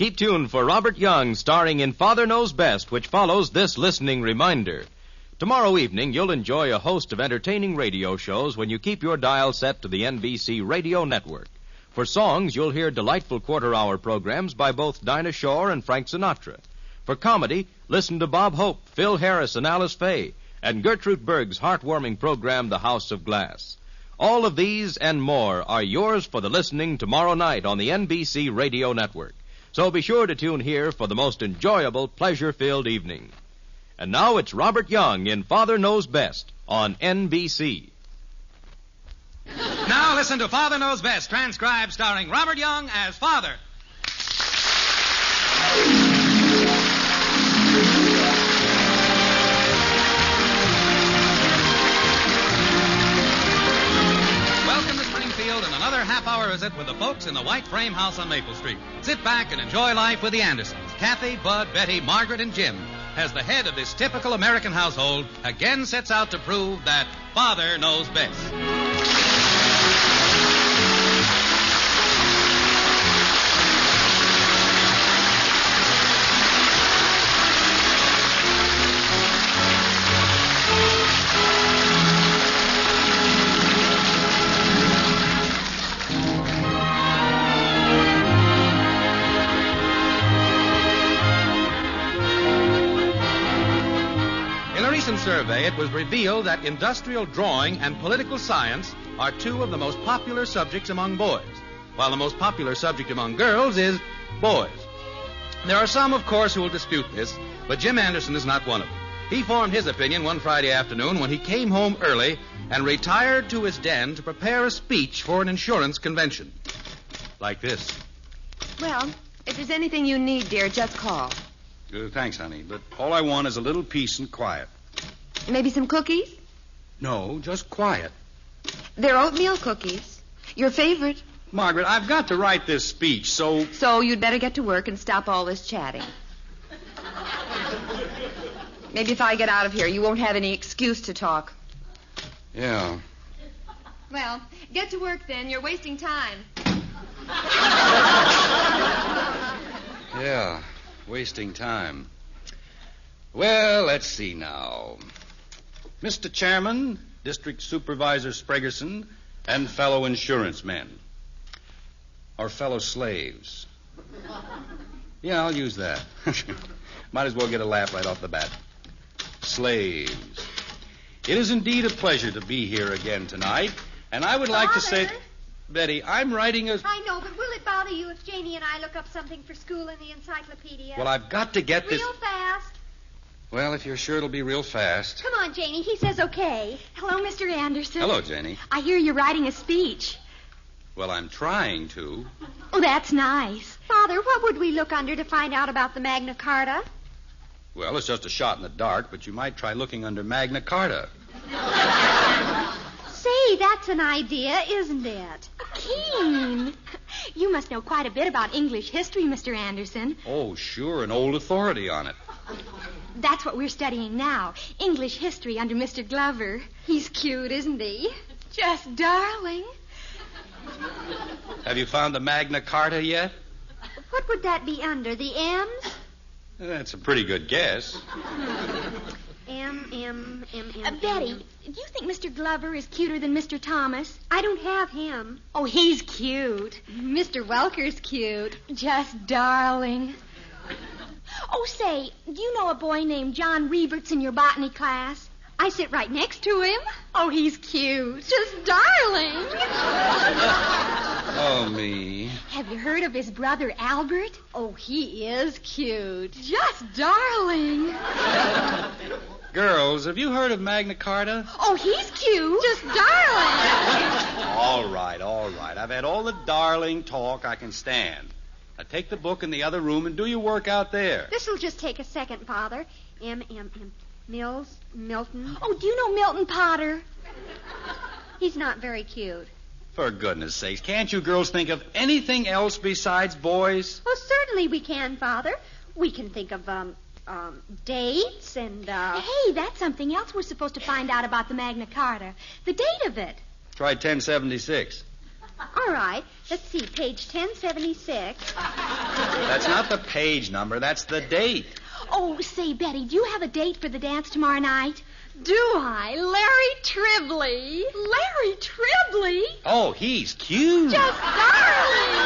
Keep tuned for Robert Young starring in Father Knows Best, which follows this listening reminder. Tomorrow evening, you'll enjoy a host of entertaining radio shows when you keep your dial set to the NBC radio network. For songs, you'll hear delightful quarter-hour programs by both Dinah Shore and Frank Sinatra. For comedy, listen to Bob Hope, Phil Harris, and Alice Faye, and Gertrude Berg's heartwarming program, The House of Glass. All of these and more are yours for the listening tomorrow night on the NBC radio network. So be sure to tune here for the most enjoyable, pleasure-filled evening. And now it's Robert Young in Father Knows Best on NBC. Now listen to Father Knows Best, transcribed starring Robert Young as Father. Welcome to Springfield and another half-hour visit with the folks in the white frame house on Maple Street. Sit back and enjoy life with the Andersons. Kathy, Bud, Betty, Margaret, and Jim, as the head of this typical American household, again sets out to prove that Father knows best. Survey, it was revealed that industrial drawing and political science are two of the most popular subjects among boys, while the most popular subject among girls is boys. There are some, of course, who will dispute this, but Jim Henderson is not one of them. He formed his opinion one Friday afternoon when he came home early and retired to his den to prepare a speech for an insurance convention. Like this. Well, if there's anything you need, dear, just call. Thanks, honey, but all I want is a little peace and quiet. Maybe some cookies? No, just quiet. They're oatmeal cookies. Your favorite. Margaret, I've got to write this speech, so... So you'd better get to work and stop all this chatting. Maybe if I get out of here, you won't have any excuse to talk. Yeah. Well, get to work then. You're wasting time. Yeah, wasting time. Well, let's see now. Mr. Chairman, District Supervisor Spragerson, and fellow insurance men. Or fellow slaves. Yeah, I'll use that. Might as well get a laugh right off the bat. Slaves. It is indeed a pleasure to be here again tonight, and I would like to say... Betty, I'm writing a... I know, but will it bother you if Janie and I look up something for school in the encyclopedia? Well, I've got to get this... Real fast. Well, if you're sure it'll be real fast. Come on, Janie. He says okay. Hello, Mr. Anderson. Hello, Janie. I hear you're writing a speech. Well, I'm trying to. Oh, that's nice. Father, what would we look under to find out about the Magna Carta? Well, it's just a shot in the dark, but you might try looking under Magna Carta. Say, that's an idea, isn't it? Keen. You must know quite a bit about English history, Mr. Anderson. Oh, sure, an old authority on it. That's what we're studying now. English history under Mr. Glover. He's cute, isn't he? Just darling. Have you found the Magna Carta yet? What would that be under? The M's? That's a pretty good guess. M. Betty, do you think Mr. Glover is cuter than Mr. Thomas? I don't have him. Oh, he's cute. Mr. Welker's cute. Just darling. Oh, say, do you know a boy named John Reverts in your botany class? I sit right next to him. Oh, he's cute. Just darling. Oh, me. Have you heard of his brother, Albert? Oh, he is cute. Just darling. Girls, have you heard of Magna Carta? Oh, he's cute. Just darling. All right. I've had all the darling talk I can stand. Now take the book in the other room and do your work out there. This'll just take a second, Father. Milton. Oh, do you know Milton Potter? He's not very cute. For goodness sakes, can't you girls think of anything else besides boys? Well, certainly we can, Father. We can think of, dates and, Hey, that's something else we're supposed to find out about the Magna Carta. The date of it. Try 1076. All right. Let's see, page 1076. That's not the page number. That's the date. Oh, say, Betty, do you have a date for the dance tomorrow night? Do I? Larry Tribbley. Larry Tribbley? Oh, he's cute. Just darling.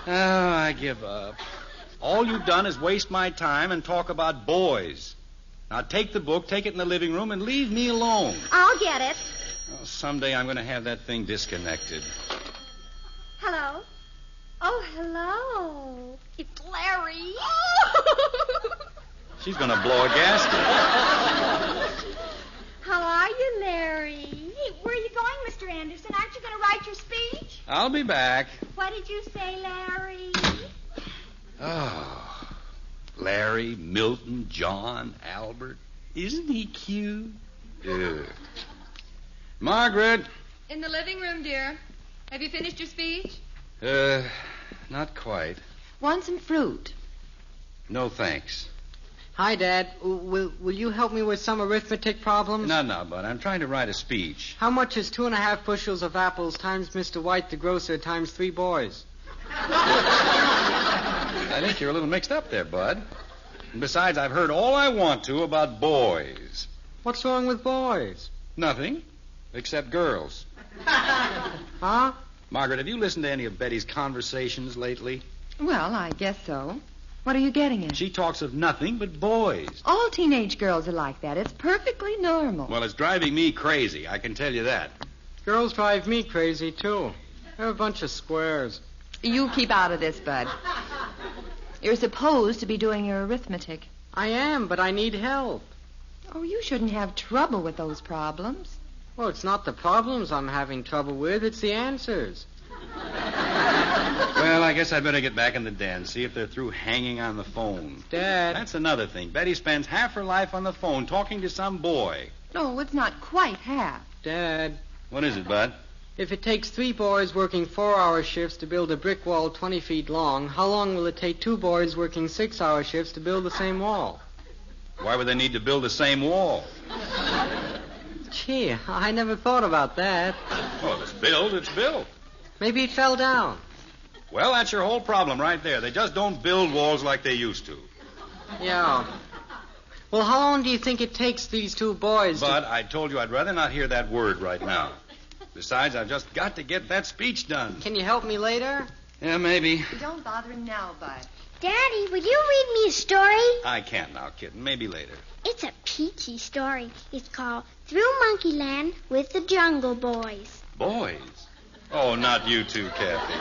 Oh, I give up. All you've done is waste my time and talk about boys. Now take the book, take it in the living room, and leave me alone. I'll get it. Oh, someday I'm going to have that thing disconnected. Hello? Oh, hello. It's Larry. She's going to blow a gasket. How are you, Larry? Hey, where are you going, Mr. Anderson? Aren't you going to write your speech? I'll be back. What did you say, Larry? Oh, Larry, Milton, John, Albert. Isn't he cute? Ugh. Margaret. In the living room, dear. Have you finished your speech? Not quite. Want some fruit? No, thanks. Hi, Dad. Will you help me with some arithmetic problems? No, bud. I'm trying to write a speech. How much is 2.5 bushels of apples times Mr. White, the grocer, times 3 boys? I think you're a little mixed up there, bud. And besides, I've heard all I want to about boys. What's wrong with boys? Nothing, except girls. Huh? Margaret, have you listened to any of Betty's conversations lately? Well, I guess so. What are you getting at? She talks of nothing but boys. All teenage girls are like that. It's perfectly normal. Well, it's driving me crazy, I can tell you that. Girls drive me crazy, too. They're a bunch of squares. You keep out of this, Bud. You're supposed to be doing your arithmetic. I am, but I need help. Oh, you shouldn't have trouble with those problems. Well, it's not the problems I'm having trouble with. It's the answers. Well, I guess I'd better get back in the den, see if they're through hanging on the phone. Dad. That's another thing. Betty spends half her life on the phone talking to some boy. No, it's not quite half. Dad. What is it, Bud? If it takes 3 boys working 4-hour shifts to build a brick wall 20 feet long, how long will it take 2 boys working 6-hour shifts to build the same wall? Why would they need to build the same wall? Gee, I never thought about that. Well, if it's built, it's built. Maybe it fell down. Well, that's your whole problem right there. They just don't build walls like they used to. Yeah. Well, how long do you think it takes these 2 boys Bud, I told you I'd rather not hear that word right now. Besides, I've just got to get that speech done. Can you help me later? Yeah, maybe. Don't bother him now, Bud. Daddy, will you read me a story? I can't now, kitten. Maybe later. It's a peachy story. It's called Through Monkeyland with the Jungle Boys. Boys? Oh, not you two, Kathy.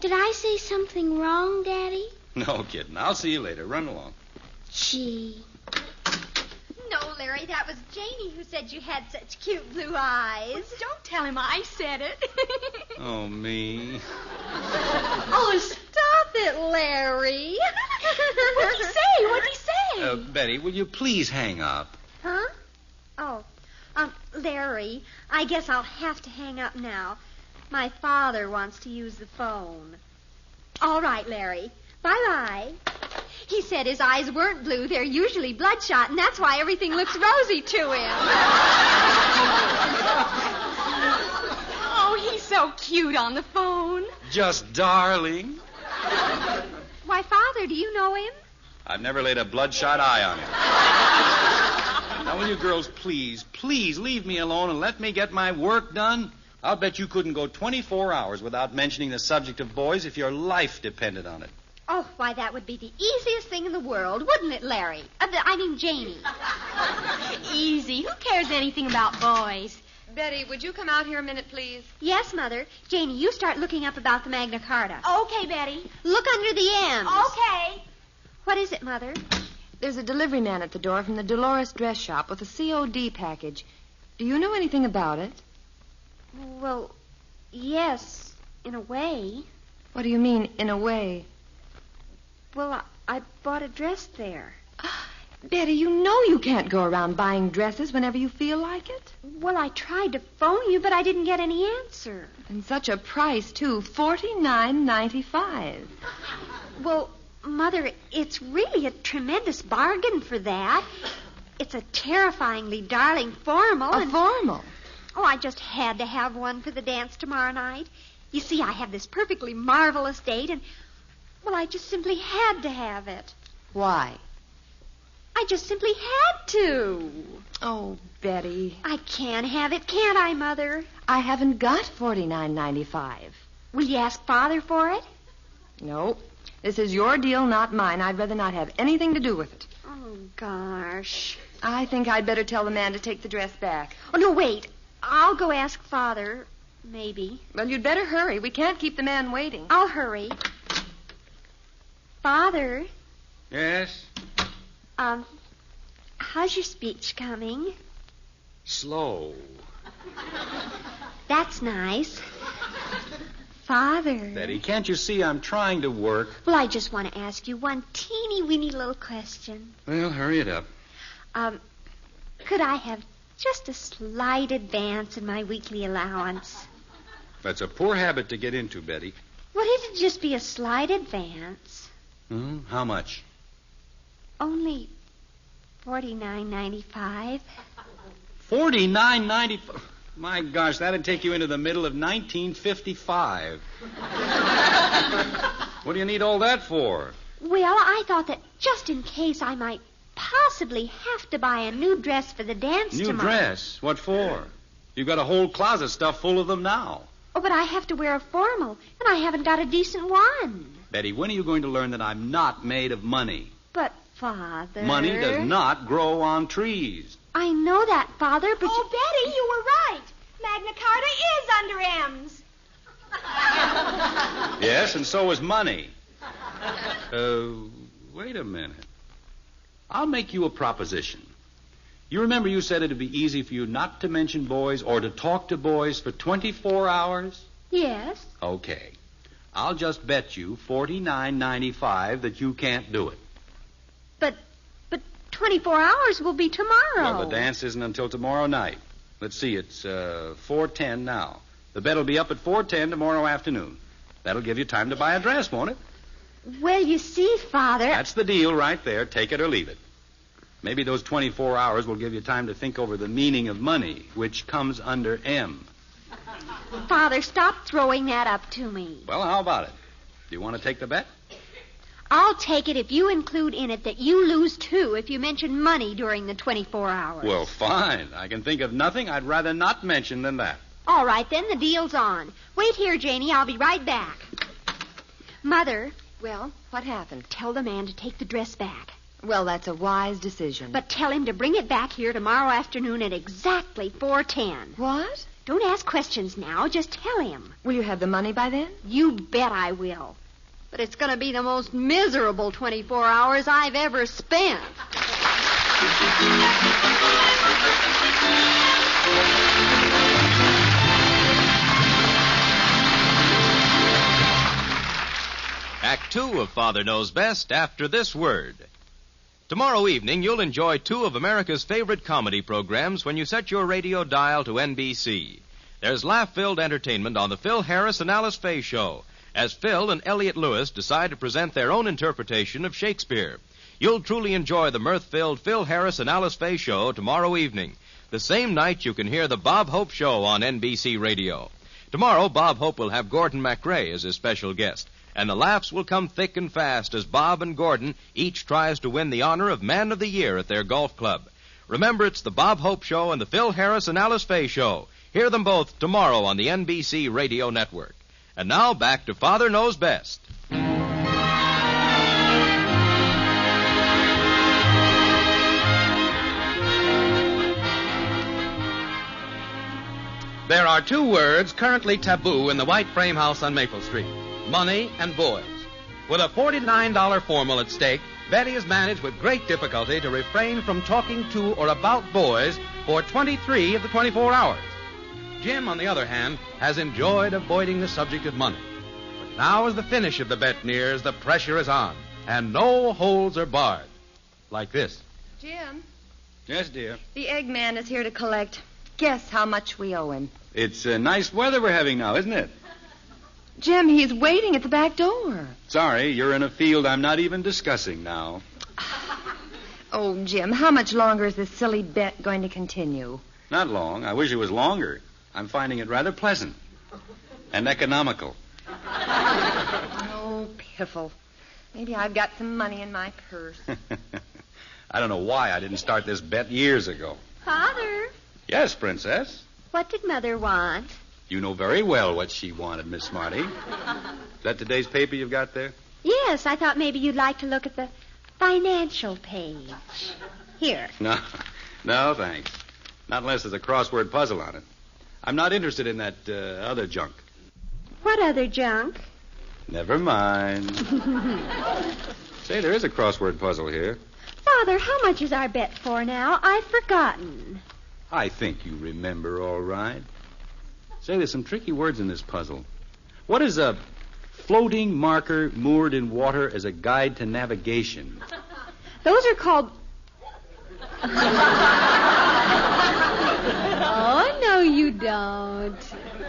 Did I say something wrong, Daddy? No, kitten. I'll see you later. Run along. Gee. No, Larry, that was Janie who said you had such cute blue eyes. Don't tell him I said it. Oh, me. Oh, stop it, Larry. What'd he say? What'd he say? Betty, will you please hang up? Huh? Oh. Larry, I guess I'll have to hang up now. My father wants to use the phone. All right, Larry. Bye-bye. He said his eyes weren't blue. They're usually bloodshot, and that's why everything looks rosy to him. Oh, he's so cute on the phone. Just darling. Why, Father, do you know him? I've never laid a bloodshot eye on him. Now, will you girls please leave me alone and let me get my work done? I'll bet you couldn't go 24 hours without mentioning the subject of boys if your life depended on it. Oh, why, that would be the easiest thing in the world, wouldn't it, Larry? Janie. Easy. Who cares anything about boys? Betty, would you come out here a minute, please? Yes, Mother. Janie, you start looking up about the Magna Carta. Okay, Betty. Look under the M's. Okay. What is it, Mother? There's a delivery man at the door from the Dolores dress shop with a COD package. Do you know anything about it? Well, yes, in a way. What do you mean, in a way? Well, I bought a dress there. Betty, you know you can't go around buying dresses whenever you feel like it. Well, I tried to phone you, but I didn't get any answer. And such a price, too, $49.95. Well, Mother, it's really a tremendous bargain for that. It's a terrifyingly darling formal. A formal? Oh, I just had to have one for the dance tomorrow night. You see, I have this perfectly marvelous date, and, well, I just simply had to have it. Why? I just simply had to. Oh, Betty. I can have it, can't I, Mother? I haven't got $49.95. Will you ask Father for it? No. This is your deal, not mine. I'd rather not have anything to do with it. Oh, gosh. I think I'd better tell the man to take the dress back. Oh, no, wait. I'll go ask Father. Maybe. Well, you'd better hurry. We can't keep the man waiting. I'll hurry. Father. Yes? How's your speech coming? Slow. That's nice. Father. Betty, can't you see I'm trying to work? Well, I just want to ask you one teeny-weeny little question. Well, hurry it up. Could I have just a slight advance in my weekly allowance? That's a poor habit to get into, Betty. Would it just be a slight advance? How much? Only $49.95. $49.95. My gosh, that'd take you into the middle of 1955. What do you need all that for? Well, I thought that just in case I might possibly have to buy a new dress for the dance New tomorrow. dress? What for? You've got a whole closet stuffed full of them now. Oh, but I have to wear a formal, and I haven't got a decent one. Betty, when are you going to learn that I'm not made of money? But, Father... Money does not grow on trees. I know that, Father, but... Oh, Betty, you were right. Magna Carta is under M's. Yes, and so is money. Wait a minute. I'll make you a proposition. You remember you said it'd be easy for you not to mention boys or to talk to boys for 24 hours? Yes. Okay. I'll just bet you $49.95 that you can't do it. But 24 hours will be tomorrow. Well, the dance isn't until tomorrow night. Let's see, it's 4:10 now. The bet'll be up at 4:10 tomorrow afternoon. That'll give you time to buy a dress, won't it? Well, you see, Father... That's the deal right there. Take it or leave it. Maybe those 24 hours will give you time to think over the meaning of money, which comes under M. Father, stop throwing that up to me. Well, how about it? Do you want to take the bet? I'll take it if you include in it that you lose, too, if you mention money during the 24 hours. Well, fine. I can think of nothing I'd rather not mention than that. All right, then, the deal's on. Wait here, Janie. I'll be right back. Mother. Well, what happened? Tell the man to take the dress back. Well, that's a wise decision. But tell him to bring it back here tomorrow afternoon at exactly 4:10. What? Don't ask questions now. Just tell him. Will you have the money by then? You bet I will. But it's going to be the most miserable 24 hours I've ever spent. Act 2 of Father Knows Best after this word. Tomorrow evening, you'll enjoy two of America's favorite comedy programs when you set your radio dial to NBC. There's laugh-filled entertainment on the Phil Harris and Alice Faye Show, as Phil and Elliot Lewis decide to present their own interpretation of Shakespeare. You'll truly enjoy the mirth-filled Phil Harris and Alice Faye Show tomorrow evening, the same night you can hear the Bob Hope Show on NBC Radio. Tomorrow, Bob Hope will have Gordon MacRae as his special guest, and the laughs will come thick and fast as Bob and Gordon each tries to win the honor of Man of the Year at their golf club. Remember, it's the Bob Hope Show and the Phil Harris and Alice Faye Show. Hear them both tomorrow on the NBC Radio Network. And now, back to Father Knows Best. There are two words currently taboo in the white frame house on Maple Street: money and boys. With a $49 formal at stake, Betty has managed with great difficulty to refrain from talking to or about boys for 23 of the 24 hours. Jim, on the other hand, has enjoyed avoiding the subject of money. But now as the finish of the bet nears, the pressure is on, and no holds are barred. Like this. Jim, Yes, dear. the egg man is here to collect. Guess how much we owe him. It's nice weather we're having now, isn't it? Jim, he's waiting at the back door. Sorry, you're in a field I'm not even discussing now. Oh, Jim, how much longer is this silly bet going to continue? Not long. I wish it was longer. I'm finding it rather pleasant and economical. Oh, piffle. Maybe I've got some money in my purse. I don't know why I didn't start this bet years ago. Father, Yes, Princess. what did Mother want? You know very well what she wanted, Miss Smarty. Is that today's paper you've got there? Yes, I thought maybe you'd like to look at the financial page. Here. No, thanks. Not unless there's a crossword puzzle on it. I'm not interested in that other junk. What other junk? Never mind. Say, there is a crossword puzzle here. Father, how much is our bet for now? I've forgotten. I think you remember all right. Say, there's some tricky words in this puzzle. What is a floating marker moored in water as a guide to navigation? Those are called... Oh, no, you don't.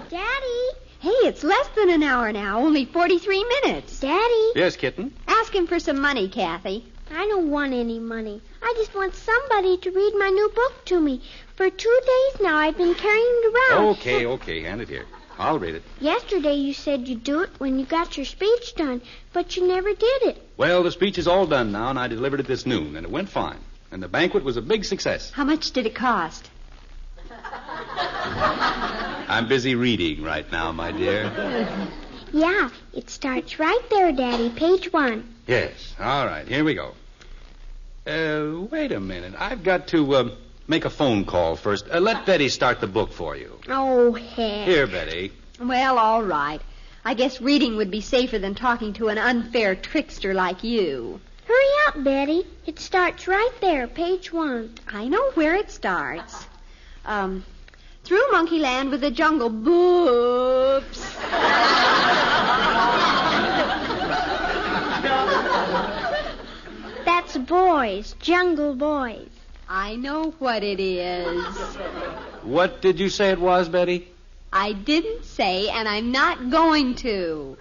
Daddy. Hey, it's less than an hour now, only 43 minutes. Daddy, Yes, kitten? Ask him for some money, Kathy. I don't want any money. I just want somebody to read my new book to me. For 2 days now, I've been carrying it around. Okay, hand it here. I'll read it. Yesterday, you said you'd do it when you got your speech done, but you never did it. Well, the speech is all done now, and I delivered it this noon, and it went fine. And the banquet was a big success. How much did it cost? I'm busy reading right now, my dear. Yeah, it starts right there, Daddy, page 1. Yes, all right, here we go. Wait a minute. I've got to make a phone call first. Let Betty start the book for you. Oh, heck. Here, Betty. Well, all right. I guess reading would be safer than talking to an unfair trickster like you. Hurry up, Betty. It starts right there, page 1. I know where it starts. Through Monkeyland with the jungle boops. That's boys, jungle boys. I know what it is. What did you say it was, Betty? I didn't say, and I'm not going to.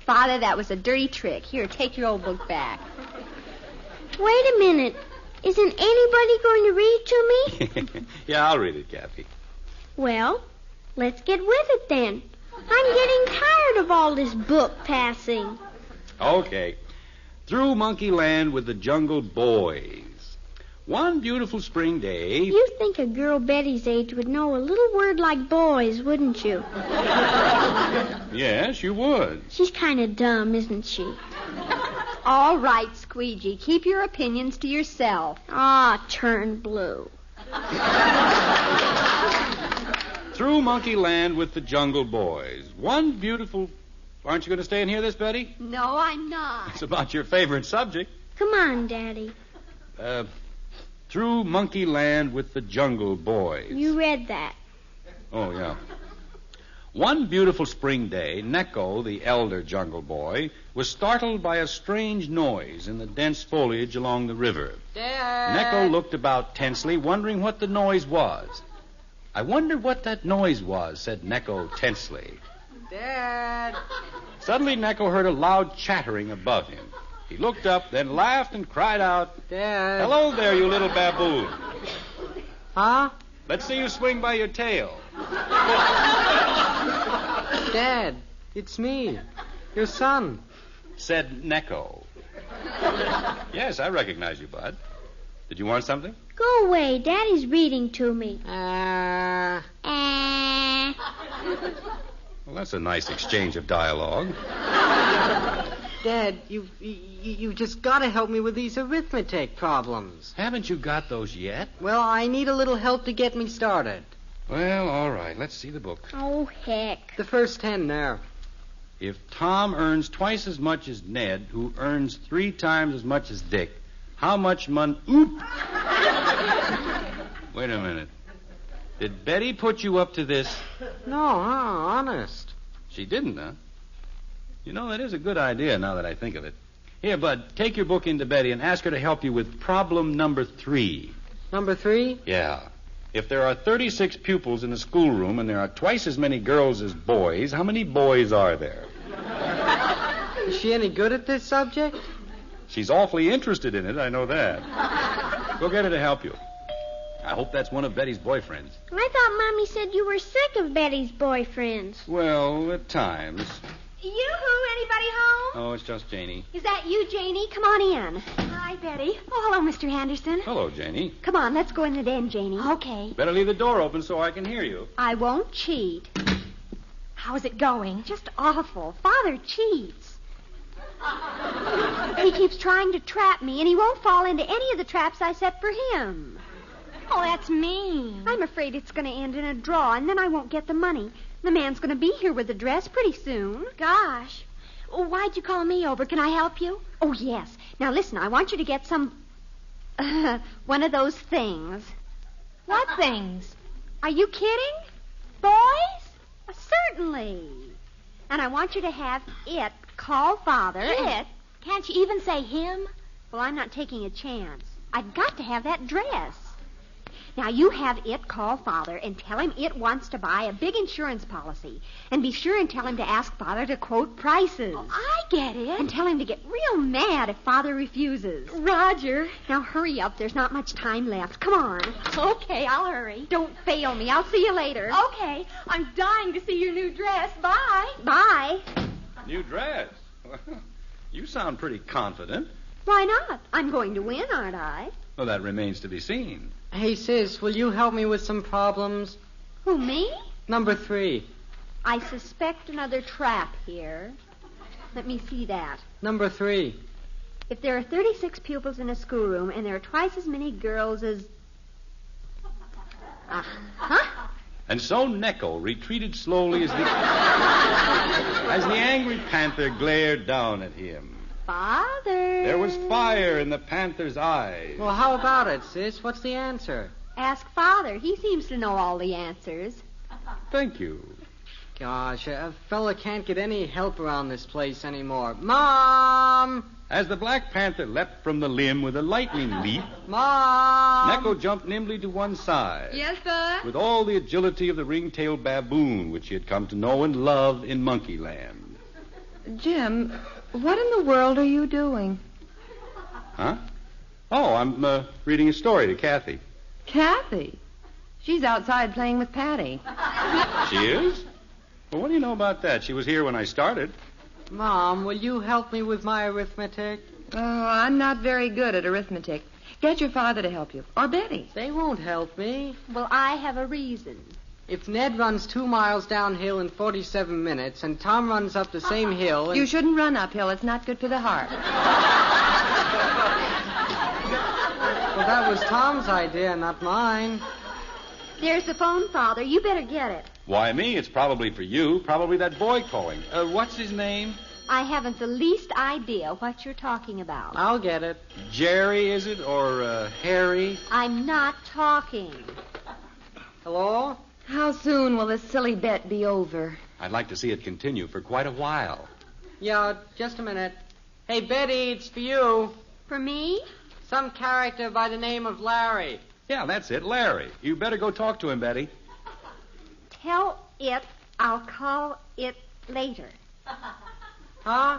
Father, that was a dirty trick. Here, take your old book back. Wait a minute. Isn't anybody going to read to me? Yeah, I'll read it, Kathy. Well, let's get with it then. I'm getting tired of all this book passing. Okay. Through Monkeyland with the Jungle Boys. One beautiful spring day... You'd think a girl Betty's age would know a little word like boys, wouldn't you? Yes, you would. She's kind of dumb, isn't she? All right, Squeegee. Keep your opinions to yourself. Ah, turn blue. Through Monkeyland with the Jungle Boys. One beautiful... Aren't you going to stay and hear this, Betty? No, I'm not. It's about your favorite subject. Come on, Daddy. Through Monkeyland with the Jungle Boys. You read that. Oh, yeah. One beautiful spring day, Neko, the elder jungle boy, was startled by a strange noise in the dense foliage along the river. Dad! Neko looked about tensely, wondering what the noise was. I wonder what that noise was, said Neko tensely. Dad! Suddenly, Neko heard a loud chattering above him. He looked up, then laughed and cried out, Dad! "Hello there, you little baboon. Huh? Let's see you swing by your tail." Dad, it's me, your son. Said Neko. Yes, I recognize you, Bud. Did you want something? Go away. Daddy's reading to me. Well, that's a nice exchange of dialogue. Dad, you just got to help me with these arithmetic problems. Haven't you got those yet? Well, I need a little help to get me started. Well, all right. Let's see the book. Oh, heck. The first 10 there. If Tom earns twice as much as Ned, who earns 3 times as much as Dick, how much money... Oop! Wait a minute. Did Betty put you up to this? No, honest. She didn't, huh? You know, that is a good idea now that I think of it. Here, Bud, take your book into Betty and ask her to help you with problem number 3. Number 3? Yeah. If there are 36 pupils in a schoolroom and there are twice as many girls as boys, how many boys are there? Is she any good at this subject? She's awfully interested in it, I know that. Go get her to help you. I hope that's one of Betty's boyfriends. I thought Mommy said you were sick of Betty's boyfriends. Well, at times. Yoo-hoo, anybody home? Oh, it's just Janie. Is that you, Janie? Come on in. Hi, Betty. Oh, hello, Mr. Henderson. Hello, Janie. Come on, let's go in the den, Janie. Okay. Better leave the door open so I can hear you. I won't cheat. How's it going? Just awful. Father cheats. He keeps trying to trap me, and he won't fall into any of the traps I set for him. Oh, that's mean. I'm afraid it's going to end in a draw, and then I won't get the money. The man's going to be here with the dress pretty soon. Gosh. Well, why'd you call me over? Can I help you? Oh, yes. Now, listen, I want you to get some... one of those things. What things? Are you kidding? Boys? Certainly. And I want you to have it call Father. It? Can't you even say him? Well, I'm not taking a chance. I've got to have that dress. Now, you have it call Father and tell him it wants to buy a big insurance policy. And be sure and tell him to ask Father to quote prices. Oh, I get it. And tell him to get real mad if Father refuses. Roger. Now, hurry up. There's not much time left. Come on. Okay, I'll hurry. Don't fail me. I'll see you later. Okay. I'm dying to see your new dress. Bye. Bye. New dress? You sound pretty confident. Why not? I'm going to win, aren't I? Well, that remains to be seen. Hey, sis, will you help me with some problems? Who, me? Number 3. I suspect another trap here. Let me see that. Number 3. If there are 36 pupils in a schoolroom and there are twice as many girls as... Huh? And so Necco retreated slowly as the angry panther glared down at him. Father. There was fire in the panther's eyes. Well, how about it, sis? What's the answer? Ask Father. He seems to know all the answers. Thank you. Gosh, a fella can't get any help around this place anymore. Mom! As the Black Panther leapt from the limb with a lightning leap, Mom! Necco jumped nimbly to one side. Yes, sir? With all the agility of the ring-tailed baboon, which he had come to know and love in Monkeyland. Jim, what in the world are you doing? Huh? Oh, I'm reading a story to Kathy. Kathy. She's outside playing with Patty. She is? Well, what do you know about that? She was here when I started. Mom, will you help me with my arithmetic? Oh, I'm not very good at arithmetic. Get your father to help you. Or Betty. They won't help me. Well, I have a reason. If Ned runs 2 miles downhill in 47 minutes and Tom runs up the same hill... You shouldn't run uphill. It's not good for the heart. Well, that was Tom's idea, not mine. There's the phone, Father. You better get it. Why, me? It's probably for you. Probably that boy calling. What's his name? I haven't the least idea what you're talking about. I'll get it. Jerry, is it? Or Harry? I'm not talking. Hello? How soon will this silly bet be over? I'd like to see it continue for quite a while. Yeah, just a minute. Hey, Betty, it's for you. For me? Some character by the name of Larry. Yeah, that's it, Larry. You better go talk to him, Betty. Tell it I'll call it later. Huh?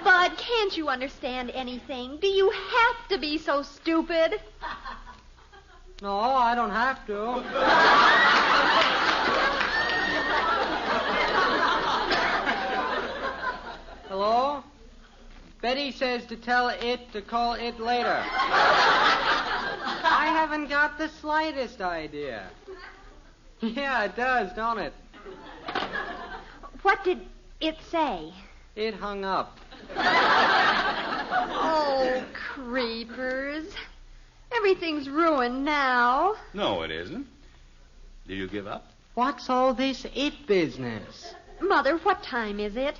Bud, can't you understand anything? Do you have to be so stupid? No, I don't have to. Hello? Betty says to tell it to call it later. I haven't got the slightest idea. Yeah, it does, don't it? What did it say? It hung up. Oh, creepers. Everything's ruined now. No, it isn't. Do you give up? What's all this it business? Mother, what time is it?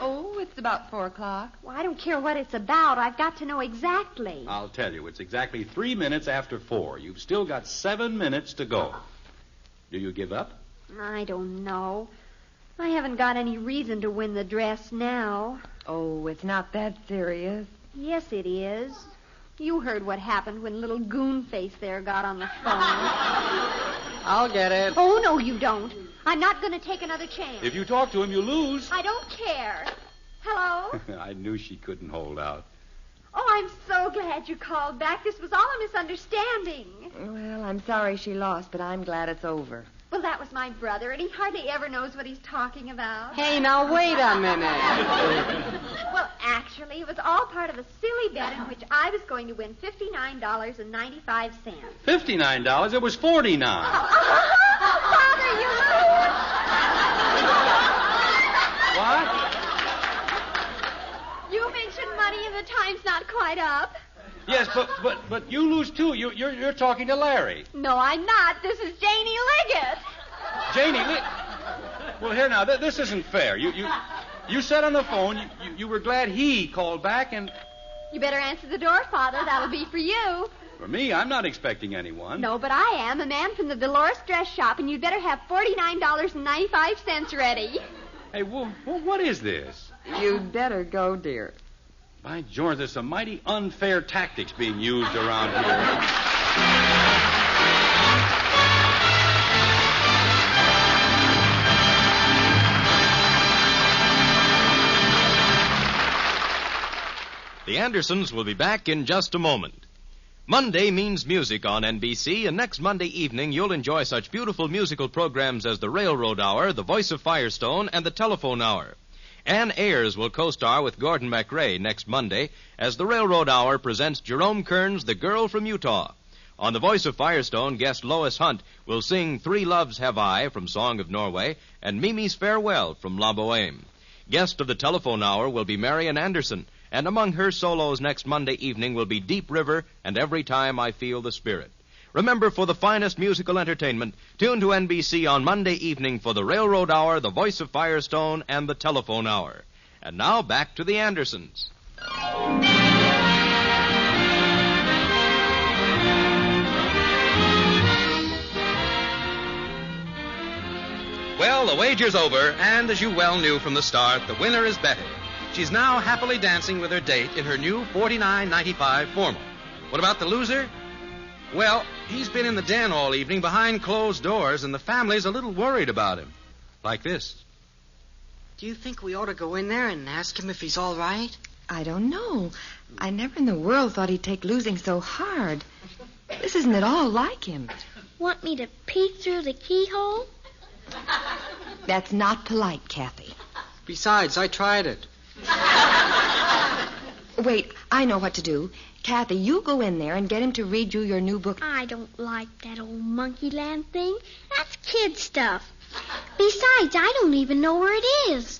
Oh, it's about 4 o'clock. Well, I don't care what it's about. I've got to know exactly. I'll tell you. It's exactly 3 minutes after 4. You've still got 7 minutes to go. Do you give up? I don't know. I haven't got any reason to win the dress now. Oh, it's not that serious. Yes, it is. You heard what happened when little Goonface there got on the phone. I'll get it. Oh, no, you don't. I'm not going to take another chance. If you talk to him, you lose. I don't care. Hello? I knew she couldn't hold out. Oh, I'm so so glad you called back. This was all a misunderstanding. Well, I'm sorry she lost, but I'm glad it's over. Well, that was my brother, and he hardly ever knows what he's talking about. Hey, now wait a minute. Well, actually, it was all part of a silly bet in which I was going to win $59.95. $59? It was $49. Father, you lose. What? You mentioned money and the time's not quite up. Yes, but you lose too. You're talking to Larry. No, I'm not. This is Janie Liggett. Janie, well, here now, this isn't fair. You said on the phone you were glad he called back and... You better answer the door, Father. That'll be for you. For me, I'm not expecting anyone. No, but I am. A man from the Dolores Dress Shop, and you'd better have $49.95 ready. Hey, what is this? You'd better go, dear. By George, there's some mighty unfair tactics being used around here. The Andersons will be back in just a moment. Monday means music on NBC, and next Monday evening you'll enjoy such beautiful musical programs as The Railroad Hour, The Voice of Firestone, and The Telephone Hour. Ann Ayers will co-star with Gordon MacRae next Monday as The Railroad Hour presents Jerome Kern's The Girl from Utah. On The Voice of Firestone, guest Lois Hunt will sing Three Loves Have I from Song of Norway and Mimi's Farewell from La Boheme. Guest of The Telephone Hour will be Marian Anderson, and among her solos next Monday evening will be Deep River and Every Time I Feel the Spirit. Remember, for the finest musical entertainment, tune to NBC on Monday evening for The Railroad Hour, The Voice of Firestone, and The Telephone Hour. And now, back to the Andersons. Well, the wager's over, and as you well knew from the start, the winner is Betty. She's now happily dancing with her date in her new $49.95 formal. What about the loser? Well, he's been in the den all evening behind closed doors, and the family's a little worried about him. Like this. Do you think we ought to go in there and ask him if he's all right? I don't know. I never in the world thought he'd take losing so hard. This isn't at all like him. Want me to peek through the keyhole? That's not polite, Kathy. Besides, I tried it. Wait, I know what to do. Kathy, you go in there and get him to read you your new book. I don't like that old monkey land thing. That's kid stuff. Besides, I don't even know where it is.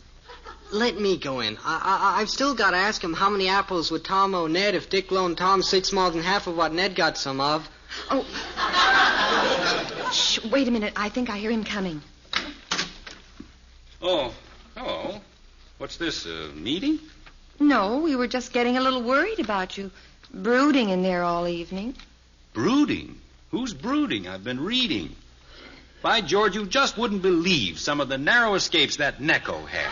Let me go in. I've still got to ask him how many apples would Tom owe Ned if Dick loaned Tom 6 more than half of what Ned got some of. Oh. Shh, wait a minute. I think I hear him coming. Oh, hello. What's this, a meeting? No, we were just getting a little worried about you. Brooding in there all evening. Brooding? Who's brooding? I've been reading. By George, you just wouldn't believe some of the narrow escapes that Necco had.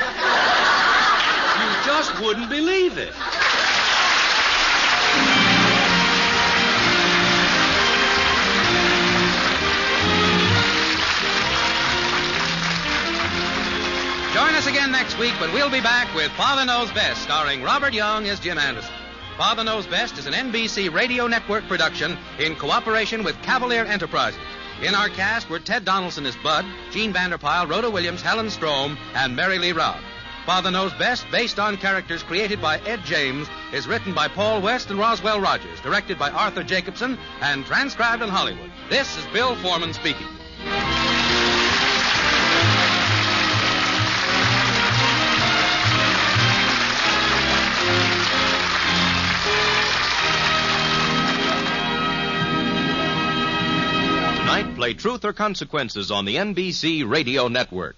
You just wouldn't believe it. Join us again next week when we'll be back with Father Knows Best, starring Robert Young as Jim Henderson. Father Knows Best is an NBC Radio Network production in cooperation with Cavalier Enterprises. In our cast were Ted Donaldson as Bud, Gene Vanderpyle, Rhoda Williams, Helen Strome, and Mary Lee Robb. Father Knows Best, based on characters created by Ed James, is written by Paul West and Roswell Rogers, directed by Arthur Jacobson, and transcribed in Hollywood. This is Bill Foreman speaking. Tonight, play Truth or Consequences on the NBC Radio Network.